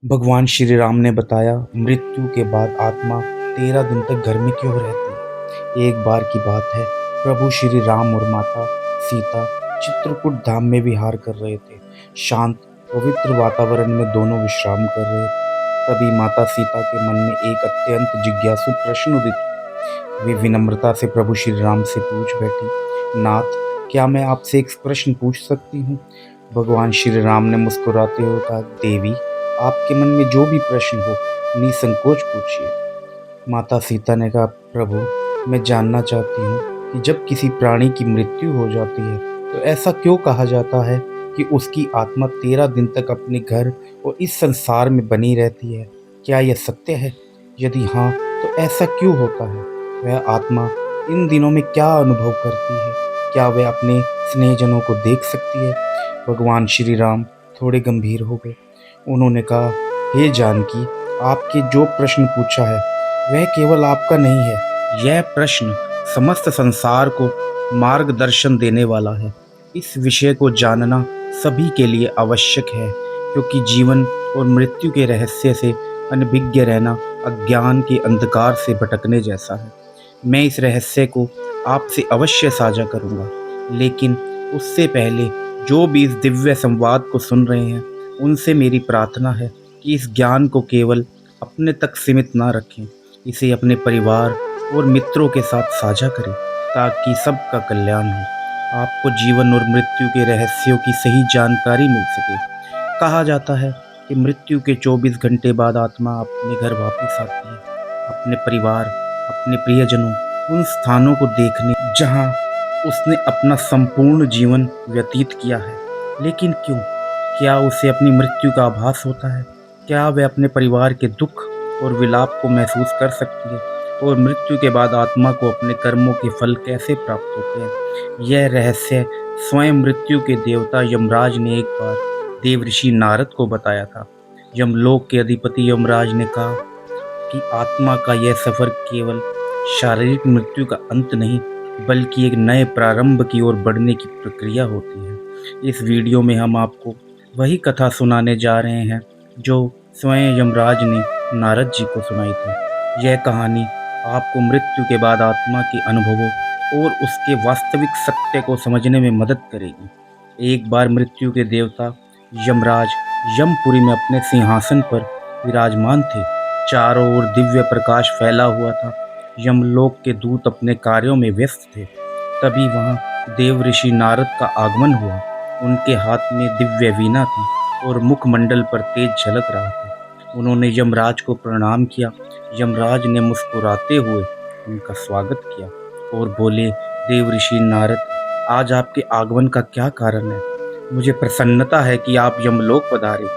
भगवान श्री राम ने बताया, मृत्यु के बाद आत्मा 13 दिन तक घर में क्यों रहती है। एक बार की बात है, प्रभु श्री राम और माता सीता चित्रकूट धाम में विहार कर रहे थे। शांत पवित्र वातावरण में दोनों विश्राम कर रहे थे। तभी माता सीता के मन में एक अत्यंत जिज्ञासु प्रश्न उदित हुआ। वे विनम्रता से प्रभु श्री राम से पूछ बैठी, नाथ, क्या मैं आपसे एक प्रश्न पूछ सकती हूँ। भगवान श्री राम ने मुस्कुराते हुए कहा, देवी, आपके मन में जो भी प्रश्न हो निसंकोच पूछिए। माता सीता ने कहा, प्रभु, मैं जानना चाहती हूँ कि जब किसी प्राणी की मृत्यु हो जाती है तो ऐसा क्यों कहा जाता है कि उसकी आत्मा 13 दिन तक अपने घर और इस संसार में बनी रहती है। क्या यह सत्य है? यदि हाँ, तो ऐसा क्यों होता है? वह आत्मा इन दिनों में क्या अनुभव करती है? क्या वह अपने स्नेहजनों को देख सकती है? भगवान श्री राम थोड़े गंभीर हो गए। उन्होंने कहा, हे जानकी, आपके जो प्रश्न पूछा है वह केवल आपका नहीं है। यह प्रश्न समस्त संसार को मार्गदर्शन देने वाला है। इस विषय को जानना सभी के लिए आवश्यक है, क्योंकि जीवन और मृत्यु के रहस्य से अनभिज्ञ रहना अज्ञान के अंधकार से भटकने जैसा है। मैं इस रहस्य को आपसे अवश्य साझा करूंगा, लेकिन उससे पहले जो भी इस दिव्य संवाद को सुन रहे हैं उनसे मेरी प्रार्थना है कि इस ज्ञान को केवल अपने तक सीमित ना रखें, इसे अपने परिवार और मित्रों के साथ साझा करें, ताकि सबका कल्याण हो, आपको जीवन और मृत्यु के रहस्यों की सही जानकारी मिल सके। कहा जाता है कि मृत्यु के 24 घंटे बाद आत्मा अपने घर वापस आती है, अपने परिवार, अपने प्रियजनों, उन स्थानों को देखने जहां उसने अपना संपूर्ण जीवन व्यतीत किया है। लेकिन क्यों? क्या उसे अपनी मृत्यु का आभास होता है? क्या वह अपने परिवार के दुख और विलाप को महसूस कर सकती है? और मृत्यु के बाद आत्मा को अपने कर्मों के फल कैसे प्राप्त होते हैं? यह रहस्य स्वयं मृत्यु के देवता यमराज ने एक बार देवऋषि नारद को बताया था। यमलोक के अधिपति यमराज ने कहा कि आत्मा का यह सफर केवल शारीरिक मृत्यु का अंत नहीं, बल्कि एक नए प्रारंभ की ओर बढ़ने की प्रक्रिया होती है। इस वीडियो में हम आपको वही कथा सुनाने जा रहे हैं जो स्वयं यमराज ने नारद जी को सुनाई थी। यह कहानी आपको मृत्यु के बाद आत्मा के अनुभवों और उसके वास्तविक सत्य को समझने में मदद करेगी। एक बार मृत्यु के देवता यमराज यमपुरी में अपने सिंहासन पर विराजमान थे। चारों ओर दिव्य प्रकाश फैला हुआ था। यमलोक के दूत अपने कार्यों में व्यस्त थे। तभी वहां देव ऋषि नारद का आगमन हुआ। उनके हाथ में दिव्य वीणा थी और मुखमंडल पर तेज झलक रहा था। उन्होंने यमराज को प्रणाम किया। यमराज ने मुस्कुराते हुए उनका स्वागत किया और बोले, देव ऋषि नारद, आज आपके आगमन का क्या कारण है? मुझे प्रसन्नता है कि आप यमलोक पधारे।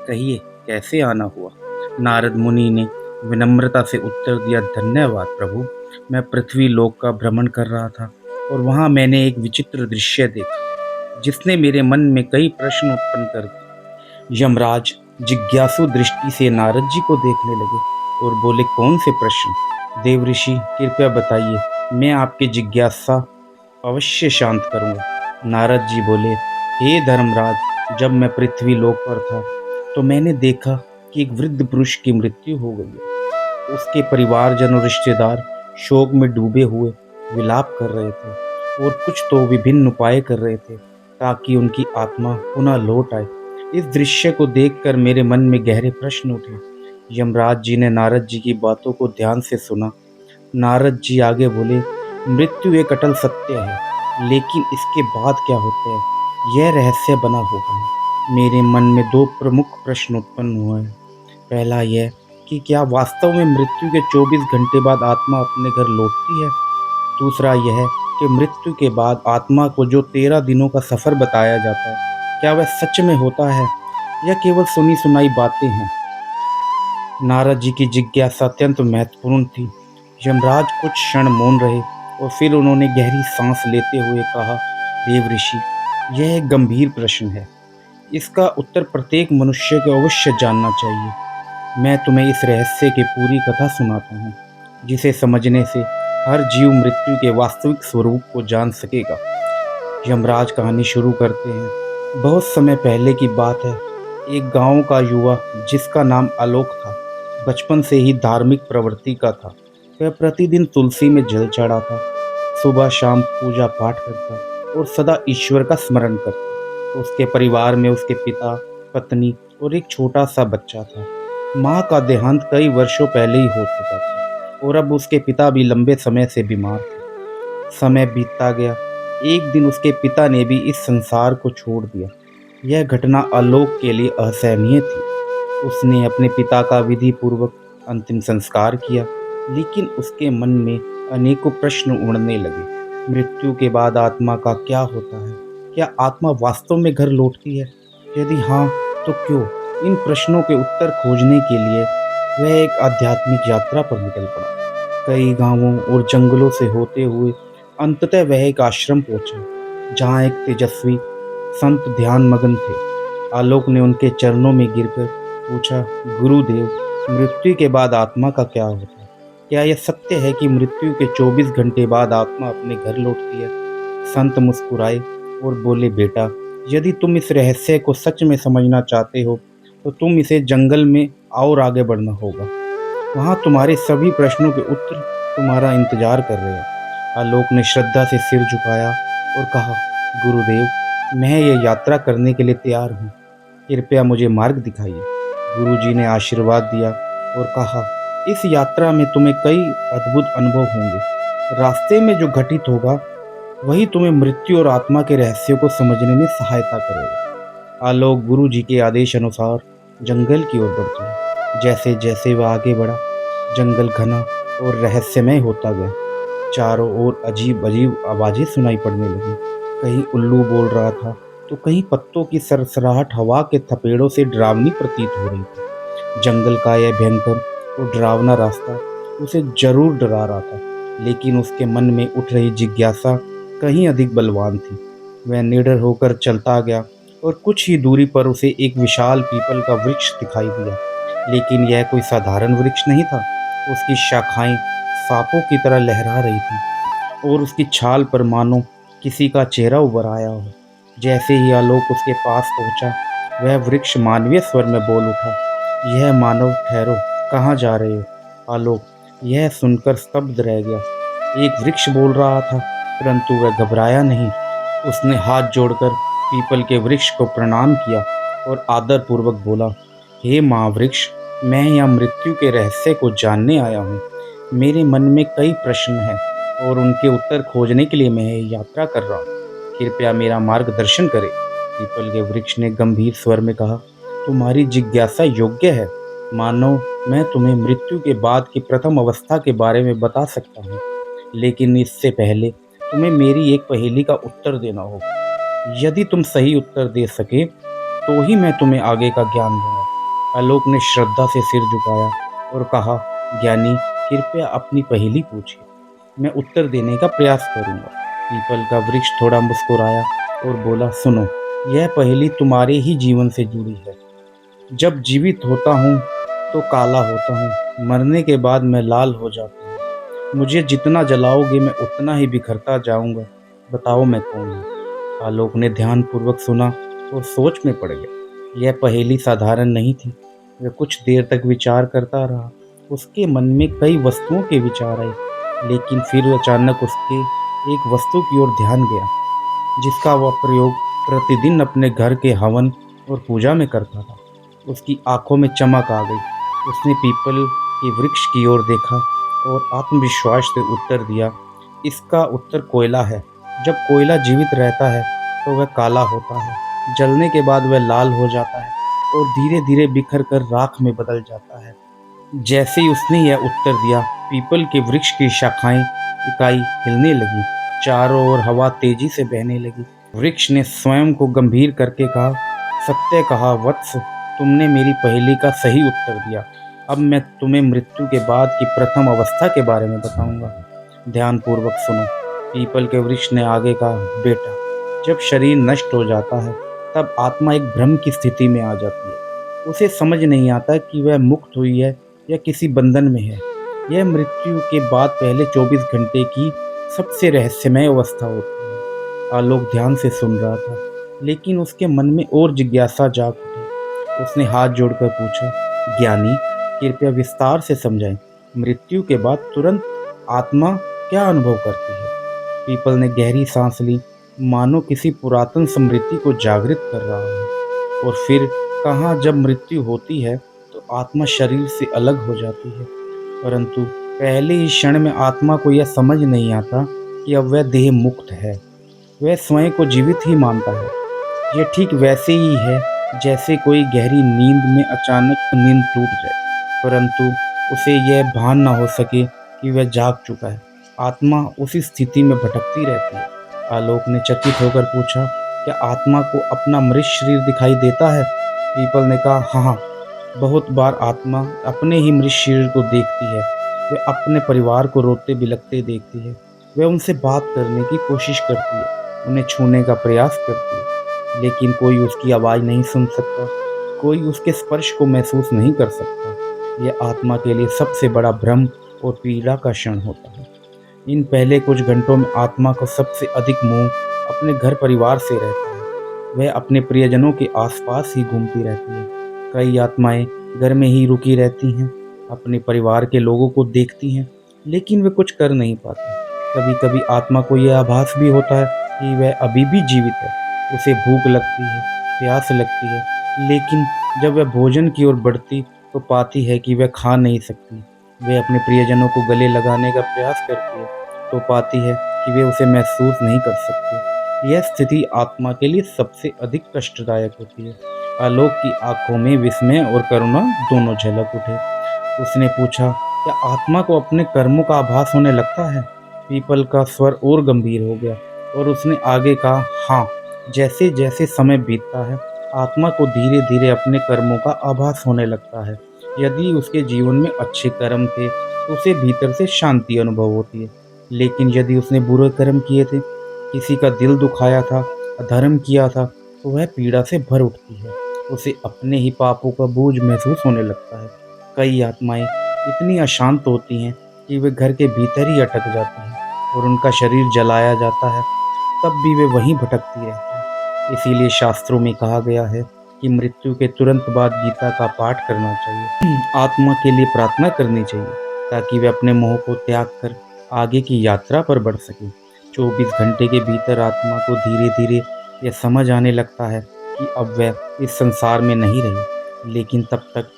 कहिए, कैसे आना हुआ? नारद मुनि ने विनम्रता से उत्तर दिया, धन्यवाद प्रभु, मैं पृथ्वी लोक का भ्रमण कर रहा था और वहां मैंने एक विचित्र दृश्य देखा जिसने मेरे मन में कई प्रश्न उत्पन्न कर दिए। यमराज जिज्ञासु दृष्टि से नारद जी को देखने लगे और बोले, कौन से प्रश्न? देवऋषि, कृपया बताइए, मैं आपकी जिज्ञासा अवश्य शांत करूंगा। नारद जी बोले, हे धर्मराज, जब मैं पृथ्वी लोक पर था तो मैंने देखा कि एक वृद्ध पुरुष की मृत्यु हो गई है। उसके परिवारजन और रिश्तेदार शोक में डूबे हुए विलाप कर रहे थे और कुछ तो विभिन्न उपाय कर रहे थे ताकि उनकी आत्मा पुनः लौट आए। इस दृश्य को देखकर मेरे मन में गहरे प्रश्न उठे। यमराज जी ने नारद जी की बातों को ध्यान से सुना। नारद जी आगे बोले, मृत्यु एक अटल सत्य है, लेकिन इसके बाद क्या होता है यह रहस्य बना हुआ है। मेरे मन में दो प्रमुख प्रश्न उत्पन्न हुए हैं। पहला यह कि क्या वास्तव में मृत्यु के 24 घंटे बाद आत्मा अपने घर लौटती है? दूसरा यह कि मृत्यु के बाद आत्मा को जो 13 दिनों का सफर बताया जाता है, क्या वह सच में होता है या केवल सुनी सुनाई बातें हैं? नारद जी की जिज्ञासा अत्यंत महत्वपूर्ण थी। यमराज कुछ क्षण मौन रहे और फिर उन्होंने गहरी सांस लेते हुए कहा, देव ऋषि, यह एक गंभीर प्रश्न है। इसका उत्तर प्रत्येक मनुष्य को अवश्य जानना चाहिए। मैं तुम्हें इस रहस्य की पूरी कथा सुनाता हूँ, जिसे समझने से हर जीव मृत्यु के वास्तविक स्वरूप को जान सकेगा। यमराज कहानी शुरू करते हैं। बहुत समय पहले की बात है। एक गांव का युवा जिसका नाम आलोक था, बचपन से ही धार्मिक प्रवृत्ति का था। वह प्रतिदिन तुलसी में जल चढ़ाता, सुबह शाम पूजा पाठ करता और सदा ईश्वर का स्मरण करता। उसके परिवार में उसके पिता, पत्नी और एक छोटा सा बच्चा था। माँ का देहांत कई वर्षों पहले ही हो चुका था और अब उसके पिता भी लंबे समय से बीमार थे। समय बीतता गया। एक दिन उसके पिता ने भी इस संसार को छोड़ दिया। यह घटना आलोक के लिए असहनीय थी। उसने अपने पिता का विधि पूर्वक अंतिम संस्कार किया, लेकिन उसके मन में अनेकों प्रश्न उड़ने लगे। मृत्यु के बाद आत्मा का क्या होता है? क्या आत्मा वास्तव में घर लौटती है? यदि हाँ, तो क्यों? इन प्रश्नों के उत्तर खोजने के लिए वह एक आध्यात्मिक यात्रा पर निकल पड़ा। कई गांवों और जंगलों से होते हुए अंततः वह एक आश्रम पहुंचा, जहां एक तेजस्वी संत ध्यान मग्न थे। आलोक ने उनके चरणों में गिरकर पूछा, गुरुदेव, मृत्यु के बाद आत्मा का क्या होता है? क्या यह सत्य है कि मृत्यु के 24 घंटे बाद आत्मा अपने घर लौटती है? संत मुस्कुराए और बोले, बेटा, यदि तुम इस रहस्य को सच में समझना चाहते हो, तो तुम इसे जंगल में और आगे बढ़ना होगा। वहाँ तुम्हारे सभी प्रश्नों के उत्तर तुम्हारा इंतजार कर रहे हैं। आलोक ने श्रद्धा से सिर झुकाया और कहा, गुरुदेव, मैं ये यात्रा करने के लिए तैयार हूँ। कृपया मुझे मार्ग दिखाइए। गुरुजी ने आशीर्वाद दिया और कहा, इस यात्रा में तुम्हें कई अद्भुत अनुभव होंगे। रास्ते में जो घटित होगा वही तुम्हें मृत्यु और आत्मा के रहस्यों को समझने में सहायता करेगा। आलोक गुरुजी के आदेश अनुसार जंगल की ओर बढ़ चला। जैसे जैसे वह आगे बढ़ा, जंगल घना और रहस्यमय होता गया। चारों ओर अजीब अजीब आवाजें सुनाई पड़ने लगीं। कहीं उल्लू बोल रहा था, तो कहीं पत्तों की सरसराहट हवा के थपेड़ों से डरावनी प्रतीत हो रही थी। जंगल का यह भयंकर और डरावना रास्ता उसे जरूर डरा रहा था, लेकिन उसके मन में उठ रही जिज्ञासा कहीं अधिक बलवान थी। वह निडर होकर चलता गया और कुछ ही दूरी पर उसे एक विशाल पीपल का वृक्ष दिखाई दिया। लेकिन यह कोई साधारण वृक्ष नहीं था। उसकी शाखाएं सांपों की तरह लहरा रही थी और उसकी छाल पर मानो किसी का चेहरा उभर आया हो। जैसे ही आलोक उसके पास पहुंचा, वह वृक्ष मानवीय स्वर में बोल उठा, यह मानव, ठहरो, कहाँ जा रहे हो? आलोक यह सुनकर स्तब्ध रह गया। एक वृक्ष बोल रहा था, परंतु वह घबराया नहीं। उसने हाथ जोड़कर पीपल के वृक्ष को प्रणाम किया और आदरपूर्वक बोला, हे महावृक्ष, मैं यहाँ मृत्यु के रहस्य को जानने आया हूँ। मेरे मन में कई प्रश्न हैं और उनके उत्तर खोजने के लिए मैं ये यात्रा कर रहा हूँ। कृपया मेरा मार्गदर्शन करें। पीपल के वृक्ष ने गंभीर स्वर में कहा, तुम्हारी जिज्ञासा योग्य है मानव। मैं तुम्हें मृत्यु के बाद की प्रथम अवस्था के बारे में बता सकता हूँ, लेकिन इससे पहले तुम्हें मेरी एक पहेली का उत्तर देना होगा। यदि तुम सही उत्तर दे सके, तो ही मैं तुम्हें आगे का ज्ञान दूंगा। आलोक ने श्रद्धा से सिर झुकाया और कहा, ज्ञानी, कृपया अपनी पहेली पूछिए, मैं उत्तर देने का प्रयास करूंगा। पीपल का वृक्ष थोड़ा मुस्कुराया और बोला, सुनो, यह पहेली तुम्हारे ही जीवन से जुड़ी है। जब जीवित होता हूँ तो काला होता हूँ, मरने के बाद मैं लाल हो जाता हूँ। मुझे जितना जलाओगे मैं उतना ही बिखरता जाऊंगा। बताओ मैं कौन हूँ? आलोक ने ध्यानपूर्वक सुना और सोच में पड़ गया। यह पहेली साधारण नहीं थी। वह कुछ देर तक विचार करता रहा। उसके मन में कई वस्तुओं के विचार आए, लेकिन फिर अचानक उसके एक वस्तु की ओर ध्यान गया, जिसका वह प्रयोग प्रतिदिन अपने घर के हवन और पूजा में करता था। उसकी आंखों में चमक आ गई। उसने पीपल के वृक्ष की ओर देखा और आत्मविश्वास से उत्तर दिया, इसका उत्तर कोयला है। जब कोयला जीवित रहता है तो वह काला होता है, जलने के बाद वह लाल हो जाता है और धीरे धीरे बिखर कर राख में बदल जाता है। जैसे ही उसने यह उत्तर दिया, पीपल के वृक्ष की शाखाएं इकाई हिलने लगी। चारों ओर हवा तेजी से बहने लगी। वृक्ष ने स्वयं को गंभीर करके कहा, सत्य कहा वत्स, तुमने मेरी पहेली का सही उत्तर दिया। अब मैं तुम्हें मृत्यु के बाद की प्रथम अवस्था के बारे में बताऊंगा। ध्यानपूर्वक सुनो। पीपल के वृक्ष ने आगे कहा, बेटा, जब शरीर नष्ट हो जाता है तब आत्मा एक भ्रम की स्थिति में आ जाती है। उसे समझ नहीं आता कि वह मुक्त हुई है या किसी बंधन में है। यह मृत्यु के बाद पहले 24 घंटे की सबसे रहस्यमय अवस्था होती है। आलोक ध्यान से सुन रहा था, लेकिन उसके मन में और जिज्ञासा जाग उठी। उसने हाथ जोड़कर पूछा, ज्ञानी, कृपया विस्तार से समझाएं। मृत्यु के बाद तुरंत आत्मा क्या अनुभव करती है? पीपल ने गहरी सांस ली, मानो किसी पुरातन स्मृति को जागृत कर रहा हो। और फिर कहा, जब मृत्यु होती है तो आत्मा शरीर से अलग हो जाती है, परंतु पहले ही क्षण में आत्मा को यह समझ नहीं आता कि अब वह देह मुक्त है। वह स्वयं को जीवित ही मानता है। यह ठीक वैसे ही है जैसे कोई गहरी नींद में अचानक नींद टूट जाए, परंतु उसे यह भान ना हो सके कि वह जाग चुका है। आत्मा उसी स्थिति में भटकती रहती है। आलोक ने चकित होकर पूछा, क्या आत्मा को अपना मृत शरीर दिखाई देता है? पीपल ने कहा, हाँ हाँ, बहुत बार आत्मा अपने ही मृत शरीर को देखती है। वह अपने परिवार को रोते बिलखते देखती है। वह उनसे बात करने की कोशिश करती है, उन्हें छूने का प्रयास करती है, लेकिन कोई उसकी आवाज़ नहीं सुन सकता, कोई उसके स्पर्श को महसूस नहीं कर सकता। यह आत्मा के लिए सबसे बड़ा भ्रम और पीड़ा का क्षण होता है। इन पहले कुछ घंटों में आत्मा को सबसे अधिक मोह अपने घर परिवार से रहता है। वह अपने प्रियजनों के आसपास ही घूमती रहती है। कई आत्माएं घर में ही रुकी रहती हैं, अपने परिवार के लोगों को देखती हैं, लेकिन वे कुछ कर नहीं पाती। कभी कभी आत्मा को यह आभास भी होता है कि वह अभी भी जीवित है। उसे भूख लगती है, प्यास लगती है, लेकिन जब वह भोजन की ओर बढ़ती तो पाती है कि वह खा नहीं सकती। वह अपने प्रियजनों को गले लगाने का प्रयास करती है तो पाती है कि वे उसे महसूस नहीं कर सकते। यह स्थिति आत्मा के लिए सबसे अधिक कष्टदायक होती है। आलोक की आंखों में विस्मय और करुणा दोनों झलक उठे। उसने पूछा, क्या आत्मा को अपने कर्मों का आभास होने लगता है? पीपल का स्वर और गंभीर हो गया और उसने आगे कहा, हाँ, जैसे जैसे समय बीतता है आत्मा को धीरे धीरे अपने कर्मों का आभास होने लगता है। यदि उसके जीवन में अच्छे कर्म थे तो उसे भीतर से शांति अनुभव होती है, लेकिन यदि उसने बुरे कर्म किए थे, किसी का दिल दुखाया था, अधर्म किया था, तो वह पीड़ा से भर उठती है। उसे अपने ही पापों का बोझ महसूस होने लगता है। कई आत्माएं इतनी अशांत होती हैं कि वे घर के भीतर ही अटक जाती हैं और उनका शरीर जलाया जाता है, तब भी वे वहीं भटकती रहती हैं। इसीलिए शास्त्रों में कहा गया है कि मृत्यु के तुरंत बाद गीता का पाठ करना चाहिए, आत्मा के लिए प्रार्थना करनी चाहिए, ताकि वे अपने मोह को त्याग कर आगे की यात्रा पर बढ़ सके। 24 घंटे के भीतर आत्मा को धीरे धीरे यह समझ आने लगता है कि अब वह इस संसार में नहीं रही, लेकिन तब तक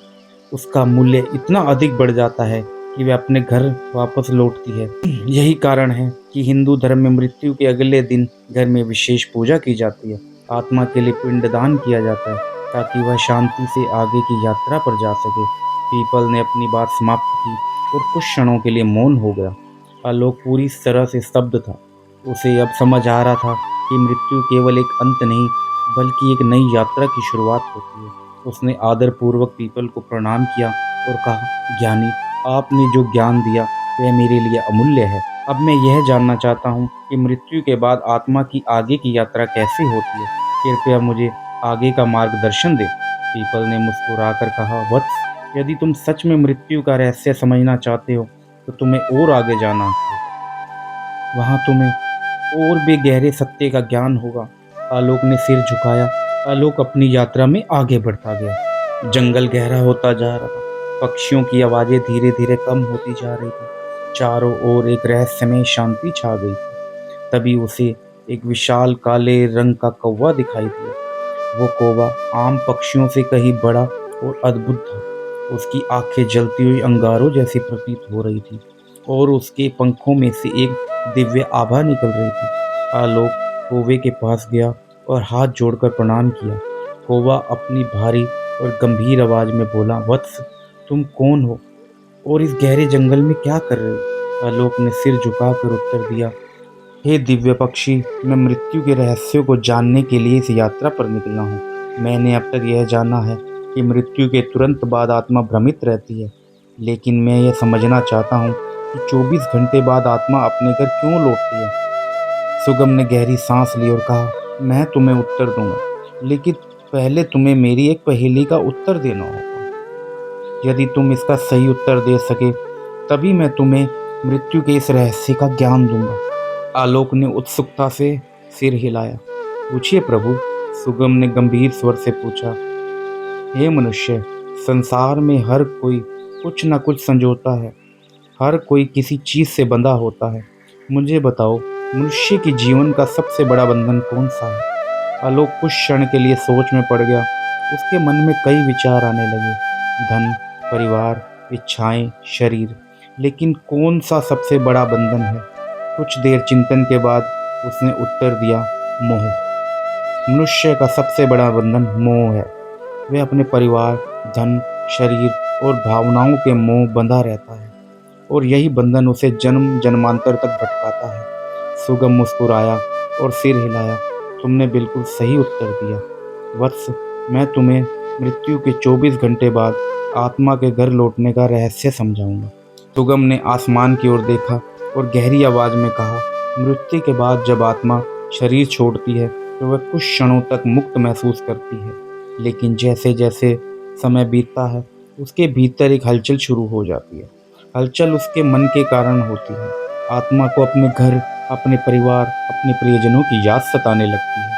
उसका मूल्य इतना अधिक बढ़ जाता है कि वह अपने घर वापस लौटती है। यही कारण है कि हिंदू धर्म में मृत्यु के अगले दिन घर में विशेष पूजा की जाती है। आत्मा के लिए पिंडदान किया जाता है ताकि वह शांति से आगे की यात्रा पर जा सके। पीपल ने अपनी बात समाप्त की और कुछ क्षणों के लिए मौन हो गया। आलोक पूरी तरह से स्तब्ध था। उसे अब समझ आ रहा था कि मृत्यु केवल एक अंत नहीं, बल्कि एक नई यात्रा की शुरुआत होती है। उसने आदरपूर्वक पीपल को प्रणाम किया और कहा, ज्ञानी, आपने जो ज्ञान दिया वह मेरे लिए अमूल्य है। अब मैं यह जानना चाहता हूँ कि मृत्यु के बाद आत्मा की आगे की यात्रा कैसे होती है। कृपया मुझे आगे का मार्गदर्शन दें। पीपल ने मुस्कुराकर कहा, वत्स, यदि तुम सच में मृत्यु का रहस्य समझना चाहते हो तो तुम्हें और आगे जाना होगा। वहाँ तुम्हें और भी गहरे सत्य का ज्ञान होगा। आलोक ने सिर झुकाया। आलोक अपनी यात्रा में आगे बढ़ता गया। जंगल गहरा होता जा रहा था। पक्षियों की आवाज़ें धीरे धीरे कम होती जा रही थी। चारों ओर एक रहस्यमय शांति छा गई थी। तभी उसे एक विशाल काले रंग का कौवा दिखाई दिया। वो कौवा आम पक्षियों से कहीं बड़ा और अद्भुत था। उसकी आंखें जलती हुई अंगारों जैसी प्रतीत हो रही थी और उसके पंखों में से एक दिव्य आभा निकल रही थी। आलोक कौवे के पास गया और हाथ जोड़कर प्रणाम किया। कौवा अपनी भारी और गंभीर आवाज में बोला, वत्स, तुम कौन हो और इस गहरे जंगल में क्या कर रहे हो? आलोक ने सिर झुकाकर उत्तर दिया, हे दिव्य पक्षी, मैं मृत्यु के रहस्यों को जानने के लिए इस यात्रा पर निकला हूँ। मैंने अब तक यह जाना है कि मृत्यु के तुरंत बाद आत्मा भ्रमित रहती है, लेकिन मैं यह समझना चाहता हूँ कि 24 घंटे बाद आत्मा अपने घर क्यों लौटती है। सुगम ने गहरी सांस ली और कहा, मैं तुम्हें उत्तर दूंगा, लेकिन पहले तुम्हें मेरी एक पहेली का उत्तर देना होगा। यदि तुम इसका सही उत्तर दे सके तभी मैं तुम्हें मृत्यु के इस रहस्य का ज्ञान दूंगा। आलोक ने उत्सुकता से सिर हिलाया। पूछिए प्रभु, सुगम ने गंभीर स्वर से पूछा। हे मनुष्य, संसार में हर कोई कुछ न कुछ संजोता है, हर कोई किसी चीज से बंधा होता है। मुझे बताओ, मनुष्य के जीवन का सबसे बड़ा बंधन कौन सा है? आलोक कुछ क्षण के लिए सोच में पड़ गया। उसके मन में कई विचार आने लगे। धन, परिवार, इच्छाएं, शरीर। लेकिन कौन सा सबसे बड़ा बंधन है? कुछ देर चिंतन के बाद उसने उत्तर दिया, मोह। मनुष्य का सबसे बड़ा बंधन मोह है। वह अपने परिवार, धन, शरीर और भावनाओं के मोह बंधा रहता है, और यही बंधन उसे जन्म जन्मांतर तक भटकाता है। सुगम मुस्कुराया और सिर हिलाया। तुमने बिल्कुल सही उत्तर दिया वत्स। मैं तुम्हें मृत्यु के 24 घंटे बाद आत्मा के घर लौटने का रहस्य समझाऊंगा। सुगम ने आसमान की ओर देखा और गहरी आवाज में कहा, मृत्यु के बाद जब आत्मा शरीर छोड़ती है तो वह कुछ क्षणों तक मुक्त महसूस करती है, लेकिन जैसे जैसे समय बीतता है उसके भीतर एक हलचल शुरू हो जाती है। हलचल उसके मन के कारण होती है। आत्मा को अपने घर, अपने परिवार, अपने प्रियजनों की याद सताने लगती है।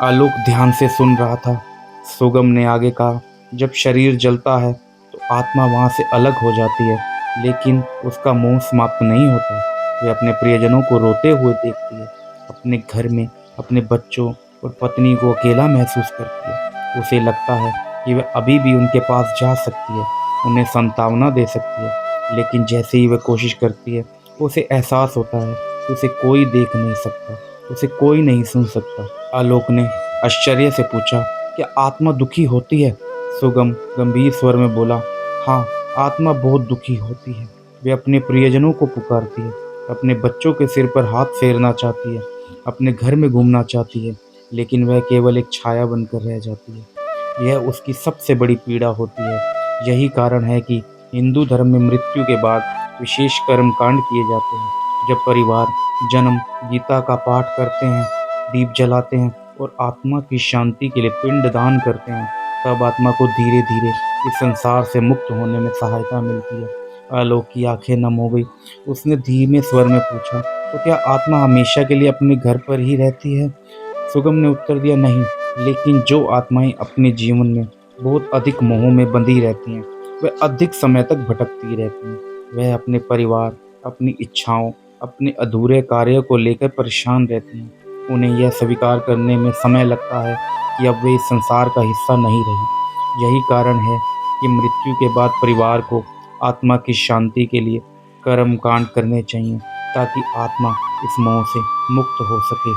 आलोक ध्यान से सुन रहा था। सुगम ने आगे कहा, जब शरीर जलता है तो आत्मा वहां से अलग हो जाती है, लेकिन उसका मोह समाप्त नहीं होता। वह अपने प्रियजनों को रोते हुए देखती है, अपने घर में अपने बच्चों और पत्नी को अकेला महसूस करती है। उसे लगता है कि वह अभी भी उनके पास जा सकती है, उन्हें सांत्वना दे सकती है, लेकिन जैसे ही वह कोशिश करती है उसे एहसास होता है कि उसे कोई देख नहीं सकता, उसे कोई नहीं सुन सकता। आलोक ने आश्चर्य से पूछा, क्या आत्मा दुखी होती है? सुगम गंभीर स्वर में बोला, हाँ, आत्मा बहुत दुखी होती है। वे अपने प्रियजनों को पुकारती है, अपने बच्चों के सिर पर हाथ फेरना चाहती है, अपने घर में घूमना चाहती है, लेकिन वह केवल एक छाया बनकर रह जाती है। यह उसकी सबसे बड़ी पीड़ा होती है। यही कारण है कि हिंदू धर्म में मृत्यु के बाद विशेष कर्म कांड किए जाते हैं। जब परिवार जन्म गीता का पाठ करते हैं, दीप जलाते हैं और आत्मा की शांति के लिए पिंड दान करते हैं, तब आत्मा को धीरे धीरे इस संसार से मुक्त होने में सहायता मिलती है। आलोक की आंखें नम हो गई। उसने धीमे स्वर में पूछा, तो क्या आत्मा हमेशा के लिए अपने घर पर ही रहती है? सुगम ने उत्तर दिया, नहीं, लेकिन जो आत्माएं अपने जीवन में बहुत अधिक मोह में बंधी रहती हैं, वह अधिक समय तक भटकती रहती हैं। वह अपने परिवार, अपनी इच्छाओं, अपने अधूरे कार्य को लेकर परेशान रहती हैं। उन्हें यह स्वीकार करने में समय लगता है कि अब वे इस संसार का हिस्सा नहीं रही। यही कारण है कि मृत्यु के बाद परिवार को आत्मा की शांति के लिए कर्म कांड करने चाहिए, ताकि आत्मा इस मोह से मुक्त हो सके,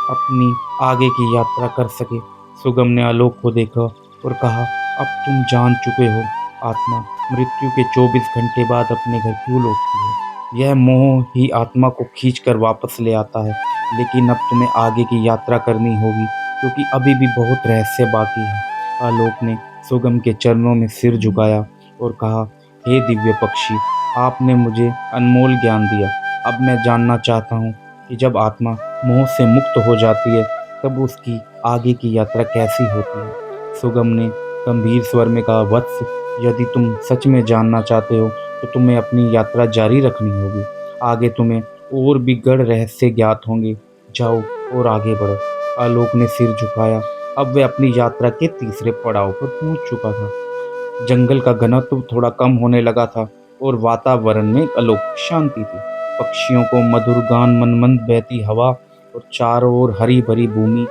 अपनी आगे की यात्रा कर सके। सुगम ने आलोक को देखा और कहा, अब तुम जान चुके हो, आत्मा मृत्यु के 24 घंटे बाद अपने घर क्यों लौटती है। यह मोह ही आत्मा को खींचकर वापस ले आता है, लेकिन अब तुम्हें आगे की यात्रा करनी होगी, क्योंकि अभी भी बहुत रहस्य बाकी है। आलोक ने सुगम के चरणों में सिर झुकाया और कहा, हे दिव्य पक्षी, आपने मुझे अनमोल ज्ञान दिया। अब मैं जानना चाहता हूँ कि जब आत्मा मोह से मुक्त हो जाती है तब उसकी आगे की यात्रा कैसी होती है। सुगम ने गंभीर स्वर में कहा, वत्स, यदि तुम सच में जानना चाहते हो तो तुम्हें अपनी यात्रा जारी रखनी होगी। आगे तुम्हें और भी गढ़ रहस्य ज्ञात होंगे। जाओ और आगे बढ़ो। आलोक ने सिर झुकाया। अब वह अपनी यात्रा के तीसरे पड़ाव पर पहुंच चुका था। जंगल का घनत्व थोड़ा कम होने लगा था और वातावरण में अलौकिक शांति थी। पक्षियों को मधुर गान, मनमंद बहती हवा और चारों ओर हरी भरी भूमि,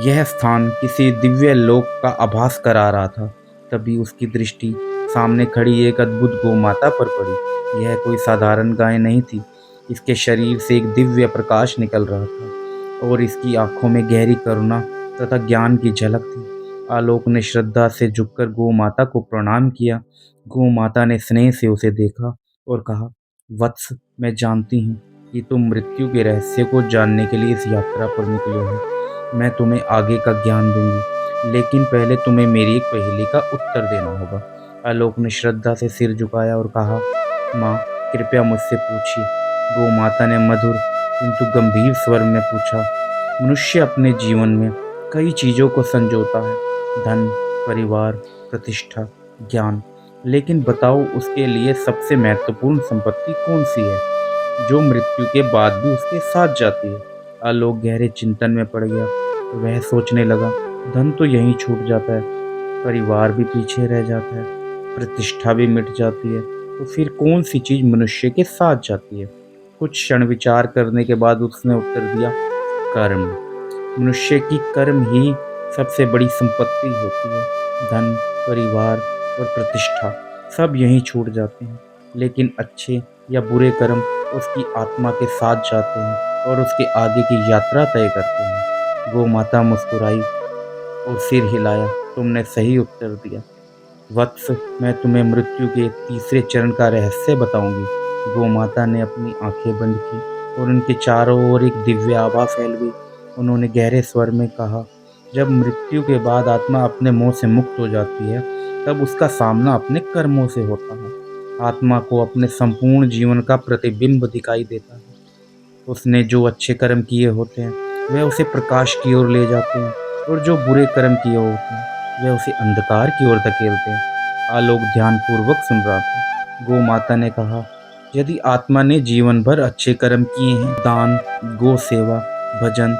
यह स्थान किसी दिव्य लोक का आभास करा रहा था। तभी उसकी दृष्टि सामने खड़ी एक अद्भुत गौमाता पर पड़ी। यह कोई साधारण गाय नहीं थी। इसके शरीर से एक दिव्य प्रकाश निकल रहा था और इसकी आंखों में गहरी करुणा तथा ज्ञान की झलक थी। आलोक ने श्रद्धा से झुककर गौ माता को प्रणाम किया। गौ माता ने स्नेह से उसे देखा और कहा, वत्स, मैं जानती हूँ कि तुम मृत्यु के रहस्य को जानने के लिए इस यात्रा पर निकले हो। मैं तुम्हें आगे का ज्ञान दूंगी, लेकिन पहले तुम्हें मेरी एक पहेली का उत्तर देना होगा। आलोक ने श्रद्धा से सिर झुकाया और कहा, माँ, कृपया मुझसे पूछिए। गौ माता ने मधुर किंतु गंभीर स्वर में पूछा, मनुष्य अपने जीवन में कई चीज़ों को संजोता है, धन, परिवार, प्रतिष्ठा, ज्ञान, लेकिन बताओ उसके लिए सबसे महत्वपूर्ण संपत्ति कौन सी है, जो मृत्यु के बाद भी उसके साथ जाती है। आलोक गहरे चिंतन में पड़ गया। वह सोचने लगा, धन तो यहीं छूट जाता है, परिवार भी पीछे रह जाता है, प्रतिष्ठा भी मिट जाती है, तो फिर कौन सी चीज मनुष्य के साथ जाती है? कुछ क्षण विचार करने के बाद उसने उत्तर दिया, कर्म। मनुष्य की कर्म ही सबसे बड़ी संपत्ति होती है। धन, परिवार और प्रतिष्ठा सब यहीं छूट जाते हैं, लेकिन अच्छे या बुरे कर्म उसकी आत्मा के साथ जाते हैं और उसके आगे की यात्रा तय करते हैं। गौ माता मुस्कुराई और सिर हिलाया, तुमने सही उत्तर दिया वत्स। मैं तुम्हें मृत्यु के तीसरे चरण का रहस्य बताऊंगी। गौ माता ने अपनी आंखें बंद की और उनके चारों ओर एक दिव्य आभा फैल गई। उन्होंने गहरे स्वर में कहा, जब मृत्यु के बाद आत्मा अपने मोह से मुक्त हो जाती है, तब उसका सामना अपने कर्मों से होता है। आत्मा को अपने संपूर्ण जीवन का प्रतिबिंब दिखाई देता है। उसने जो अच्छे कर्म किए होते हैं वह उसे प्रकाश की ओर ले जाते हैं, और जो बुरे कर्म किए होते हैं वह उसे अंधकार की ओर धकेलते हैं। आलोक ध्यानपूर्वक सुन रहा था। गौ माता ने कहा, यदि आत्मा ने जीवन भर अच्छे कर्म किए हैं, दान, गौ सेवा, भजन,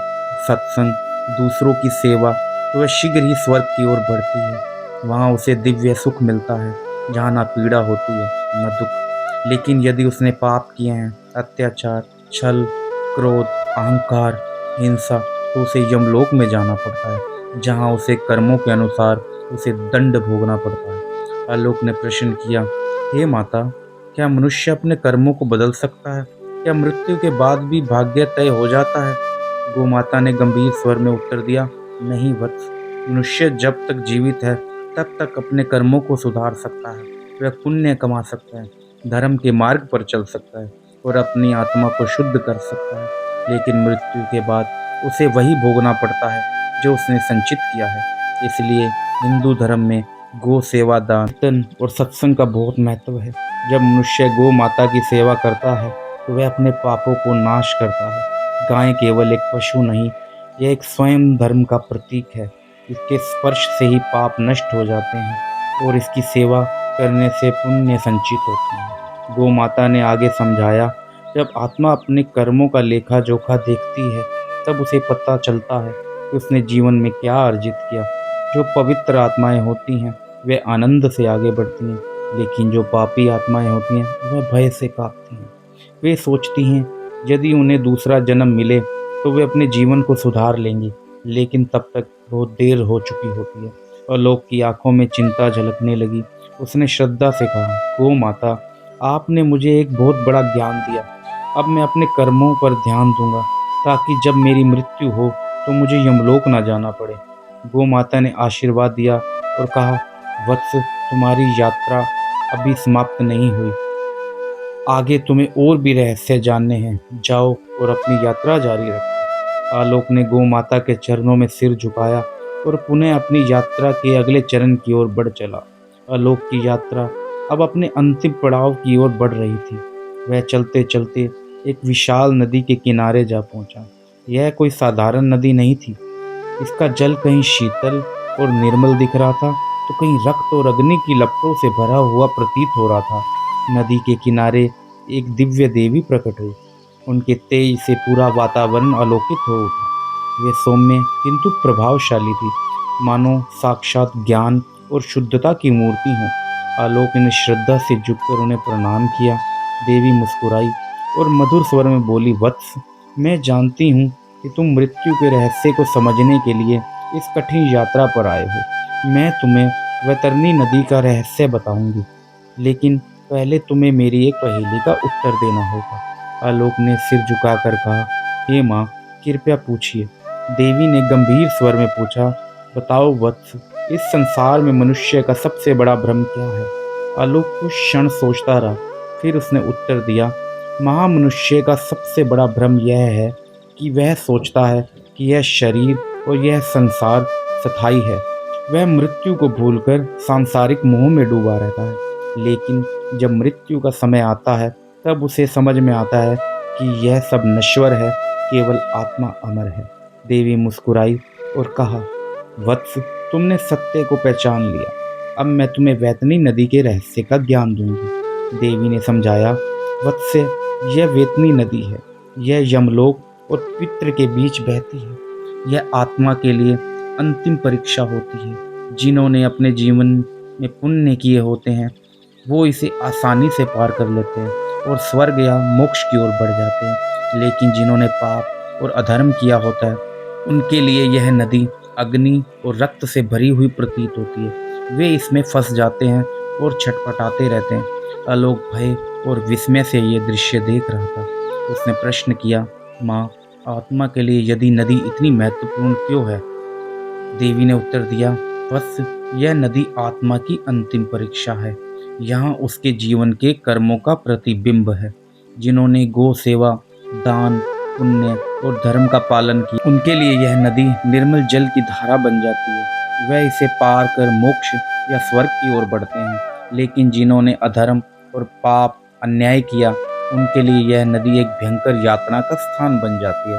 सत्संग, दूसरों की सेवा, तो वह शीघ्र ही स्वर्ग की ओर बढ़ती है। वहाँ उसे दिव्य सुख मिलता है, जहाँ ना पीड़ा होती है न दुख। लेकिन यदि उसने पाप किए हैं, अत्याचार, छल, क्रोध, अहंकार, हिंसा, तो उसे यमलोक में जाना पड़ता है, जहाँ उसे कर्मों के अनुसार उसे दंड भोगना पड़ता है। आलोक ने प्रश्न किया, हे माता, क्या मनुष्य अपने कर्मों को बदल सकता है? क्या मृत्यु के बाद भी भाग्य तय हो जाता है? गौ माता ने गंभीर स्वर में उत्तर दिया, नहीं वत्स। मनुष्य जब तक जीवित है तब तक अपने कर्मों को सुधार सकता है। वह पुण्य कमा सकता है, धर्म के मार्ग पर चल सकता है और अपनी आत्मा को शुद्ध कर सकता है। लेकिन मृत्यु के बाद उसे वही भोगना पड़ता है जो उसने संचित किया है। इसलिए हिंदू धर्म में गो सेवा, दान, कीर्तन और सत्संग का बहुत महत्व है। जब मनुष्य गौ माता की सेवा करता है तो वह अपने पापों को नाश करता है। गाय केवल एक पशु नहीं, यह एक स्वयं धर्म का प्रतीक है। इसके स्पर्श से ही पाप नष्ट हो जाते हैं और इसकी सेवा करने से पुण्य संचित होते हैं। गौ माता ने आगे समझाया, जब आत्मा अपने कर्मों का लेखा जोखा देखती है, तब उसे पता चलता है कि उसने जीवन में क्या अर्जित किया। जो पवित्र आत्माएं होती हैं वे आनंद से आगे बढ़ती हैं, लेकिन जो पापी आत्माएं होती हैं वह भय से कांपती हैं। वे सोचती हैं यदि उन्हें दूसरा जन्म मिले तो वे अपने जीवन को सुधार लेंगी, लेकिन तब तक बहुत देर हो चुकी होती है। और लोग की आंखों में चिंता झलकने लगी। उसने श्रद्धा से कहा, गो माता, आपने मुझे एक बहुत बड़ा ज्ञान दिया। अब मैं अपने कर्मों पर ध्यान दूंगा, ताकि जब मेरी मृत्यु हो तो मुझे यमलोक ना जाना पड़े। गो माता ने आशीर्वाद दिया और कहा, वत्स, तुम्हारी यात्रा अभी समाप्त नहीं हुई। आगे तुम्हें और भी रहस्य जानने हैं। जाओ और अपनी यात्रा जारी रखो। आलोक ने गौ माता के चरणों में सिर झुकाया और पुनः अपनी यात्रा के अगले चरण की ओर बढ़ चला। आलोक की यात्रा अब अपने अंतिम पड़ाव की ओर बढ़ रही थी। वह चलते चलते एक विशाल नदी के किनारे जा पहुंचा। यह कोई साधारण नदी नहीं थी। इसका जल कहीं शीतल और निर्मल दिख रहा था, तो कहीं रक्त और अग्नि की लपटों से भरा हुआ प्रतीत हो रहा था। नदी के किनारे एक दिव्य देवी प्रकट हुई। उनके तेज से पूरा वातावरण आलोकित हो उठा। वे सौम्य किंतु प्रभावशाली थी, मानो साक्षात ज्ञान और शुद्धता की मूर्ति हों। आलोक ने श्रद्धा से झुककर उन्हें प्रणाम किया। देवी मुस्कुराई और मधुर स्वर में बोली, वत्स, मैं जानती हूँ कि तुम मृत्यु के रहस्य को समझने के लिए इस कठिन यात्रा पर आए हो। मैं तुम्हें वैतरणी नदी का रहस्य बताऊंगी, लेकिन पहले तुम्हें मेरी एक पहेली का उत्तर देना होगा। आलोक ने सिर झुकाकर कहा, हे माँ, कृपया पूछिए। देवी ने गंभीर स्वर में पूछा, बताओ वत्स, इस संसार में मनुष्य का सबसे बड़ा भ्रम क्या है? आलोक कुछ क्षण सोचता रहा, फिर उसने उत्तर दिया, महामनुष्य का सबसे बड़ा भ्रम यह है कि वह सोचता है कि यह शरीर और यह संसार स्थायी है। वह मृत्यु को भूलकर सांसारिक मोह में डूबा रहता है। लेकिन जब मृत्यु का समय आता है तब उसे समझ में आता है कि यह सब नश्वर है, केवल आत्मा अमर है। देवी मुस्कुराई और कहा, वत्स, तुमने सत्य को पहचान लिया। अब मैं तुम्हें वैतरणी नदी के रहस्य का ज्ञान दूंगी। देवी ने समझाया, वत्स्य, यह वैतरणी नदी है। यह यमलोक और पितृ के बीच बहती है। यह आत्मा के लिए अंतिम परीक्षा होती है। जिन्होंने अपने जीवन में पुण्य किए होते हैं वो इसे आसानी से पार कर लेते हैं और स्वर्ग या मोक्ष की ओर बढ़ जाते हैं, लेकिन जिन्होंने पाप और अधर्म किया होता है उनके लिए यह नदी अग्नि और रक्त से भरी हुई प्रतीत होती है। वे इसमें फंस जाते हैं और छटपटाते रहते हैं। आलोक भय और विस्मय से ये दृश्य देख रहा था। उसने प्रश्न किया, माँ, आत्मा के लिए यदि नदी इतनी महत्वपूर्ण क्यों है? देवी ने उत्तर दिया, बस यह नदी आत्मा की अंतिम परीक्षा है। यहाँ उसके जीवन के कर्मों का प्रतिबिंब है। जिन्होंने गो सेवा, दान, पुण्य और धर्म का पालन किया उनके लिए यह नदी निर्मल जल की धारा बन जाती है। वह इसे पार कर मोक्ष या स्वर्ग की ओर बढ़ते हैं, लेकिन जिन्होंने अधर्म और पाप अन्याय किया उनके लिए यह नदी एक भयंकर यातना का स्थान बन जाती है।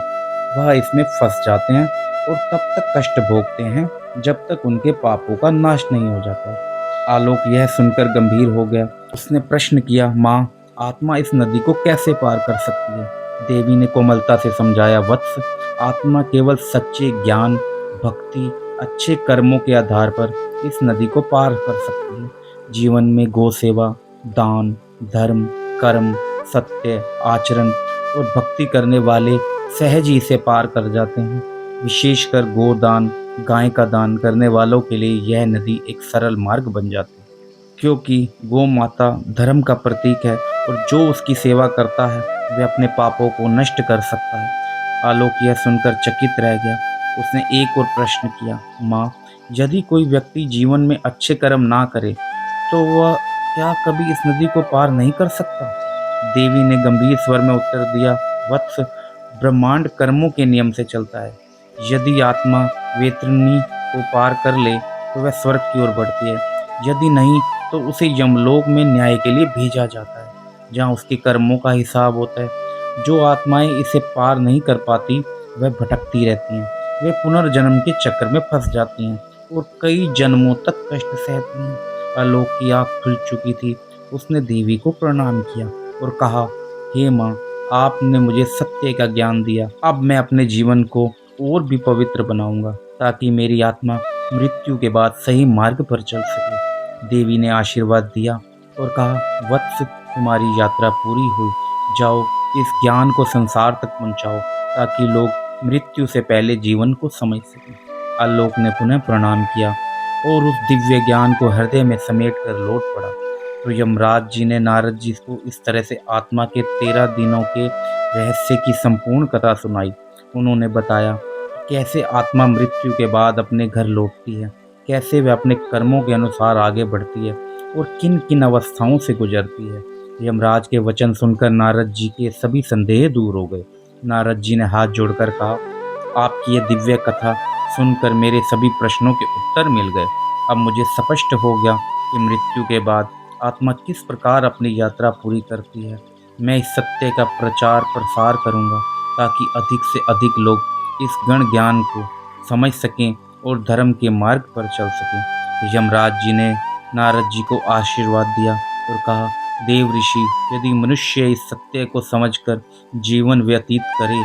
वह इसमें फंस जाते हैं और तब तक कष्ट भोगते हैं जब तक उनके पापों का नाश नहीं हो जाता। आलोक यह सुनकर गंभीर हो गया। उसने प्रश्न किया, माँ, आत्मा इस नदी को कैसे पार कर सकती है? देवी ने कोमलता से समझाया, वत्स, आत्मा केवल सच्चे ज्ञान, भक्ति, अच्छे कर्मों के आधार पर इस नदी को पार कर सकती है। जीवन में गो सेवा, दान, धर्म, कर्म, सत्य, आचरण और भक्ति करने वाले सहज ही इसे पार कर जाते हैं। विशेषकर गोदान, गाय का दान करने वालों के लिए यह नदी एक सरल मार्ग बन जाती है, क्योंकि गौ माता धर्म का प्रतीक है और जो उसकी सेवा करता है वह अपने पापों को नष्ट कर सकता है। आलोक यह सुनकर चकित रह गया। उसने एक और प्रश्न किया, माँ, यदि कोई व्यक्ति जीवन में अच्छे कर्म ना करे तो वह क्या कभी इस नदी को पार नहीं कर सकता? देवी ने गंभीर स्वर में उत्तर दिया, वत्स, ब्रह्मांड कर्मों के नियम से चलता है। यदि आत्मा वेतरणी को पार कर ले तो वह स्वर्ग की ओर बढ़ती है, यदि नहीं तो उसे यमलोक में न्याय के लिए भेजा जाता है, जहाँ उसके कर्मों का हिसाब होता है। जो आत्माएं इसे पार नहीं कर पाती वह भटकती रहती हैं। वे पुनर्जन्म के चक्र में फंस जाती हैं और कई जन्मों तक कष्ट सहती हैं। आलोक की आँख खुल चुकी थी। उसने देवी को प्रणाम किया और कहा, हे माँ, आपने मुझे सत्य का ज्ञान दिया। अब मैं अपने जीवन को और भी पवित्र बनाऊंगा ताकि मेरी आत्मा मृत्यु के बाद सही मार्ग पर चल सके। देवी ने आशीर्वाद दिया और कहा, वत्स, तुम्हारी यात्रा पूरी हुई। जाओ, इस ज्ञान को संसार तक पहुंचाओ ताकि लोग मृत्यु से पहले जीवन को समझ सकें। आलोक ने पुनः प्रणाम किया और उस दिव्य ज्ञान को हृदय में समेट कर लौट पड़ा। तो यमराज जी ने नारद जी को इस तरह से आत्मा के 13 दिनों के रहस्य की संपूर्ण कथा सुनाई। उन्होंने बताया कैसे आत्मा मृत्यु के बाद अपने घर लौटती है, कैसे वह अपने कर्मों के अनुसार आगे बढ़ती है और किन किन अवस्थाओं से गुजरती है। यमराज के वचन सुनकर नारद जी के सभी संदेह दूर हो गए। नारद जी ने हाथ जोड़कर कहा, आपकी यह दिव्य कथा सुनकर मेरे सभी प्रश्नों के उत्तर मिल गए। अब मुझे स्पष्ट हो गया कि मृत्यु के बाद आत्मा किस प्रकार अपनी यात्रा पूरी करती है। मैं इस सत्य का प्रचार प्रसार करूंगा ताकि अधिक से अधिक लोग इस गण ज्ञान को समझ सकें और धर्म के मार्ग पर चल सकें। यमराज जी ने नारद जी को आशीर्वाद दिया और कहा, देव ऋषि, यदि मनुष्य इस सत्य को समझकर जीवन व्यतीत करे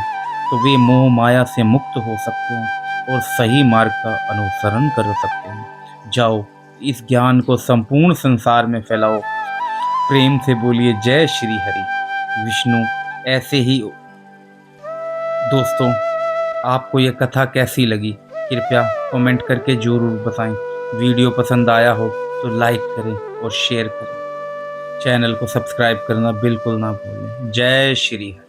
तो वे मोह माया से मुक्त हो सकते हैं और सही मार्ग का अनुसरण कर सकते हैं। जाओ, इस ज्ञान को संपूर्ण संसार में फैलाओ। प्रेम से बोलिए, जय श्री हरि विष्णु। ऐसे ही दोस्तों, आपको यह कथा कैसी लगी कृपया कमेंट करके जरूर बताएं। वीडियो पसंद आया हो तो लाइक करें और शेयर करें। चैनल को सब्सक्राइब करना बिल्कुल ना भूलें। जय श्री हरि।